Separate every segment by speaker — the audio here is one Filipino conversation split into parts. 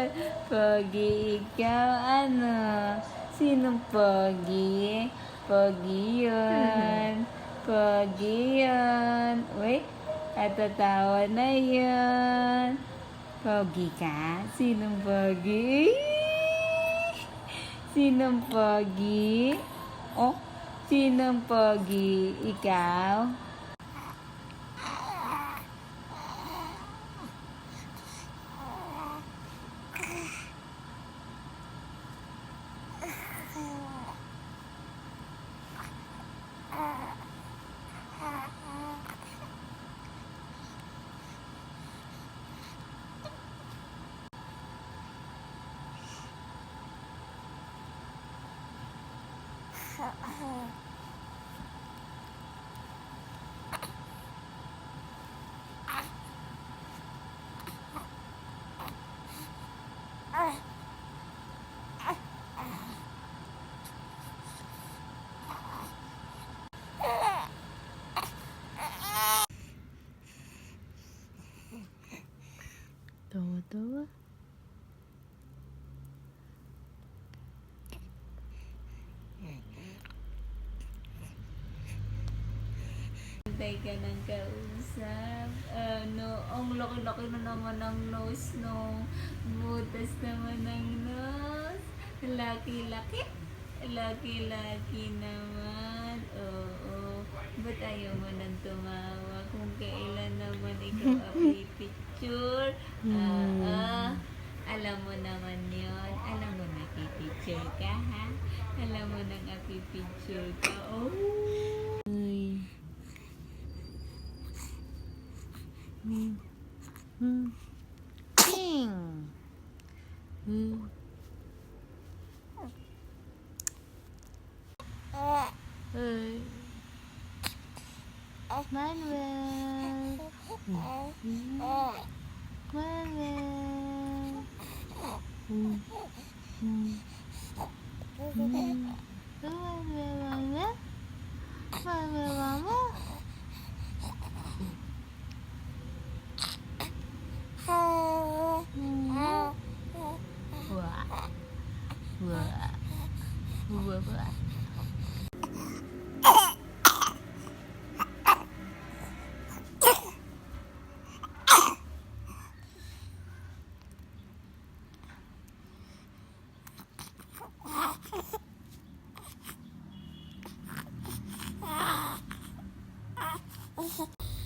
Speaker 1: yun? Pogi, ikaw ano? Sinong pogi? Pogi yun. Pogi yun. Uy, natatawa na yun. Pogi ka? Sinong pogi? Sinong pogi? Oh, sinong pogi? Ikaw? Tawa-tawa. Hintay ka ng kausap. Ang laki-laki na naman ng nose, no? Butas naman ng nose. Laki-laki. Laki-laki naman. Oo. Ba't ayaw mo nang tumawa kung kailan naman ikaw picture? Alam mo naman yun. Alam mo na picture ka, ha? Alam mo nang picture ka. Oh! Ping! Manuel!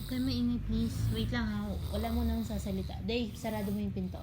Speaker 2: Huwag mainit, please. Wait lang ha. Wala mo nang sasalita. Dave, sarado mo yung pinto.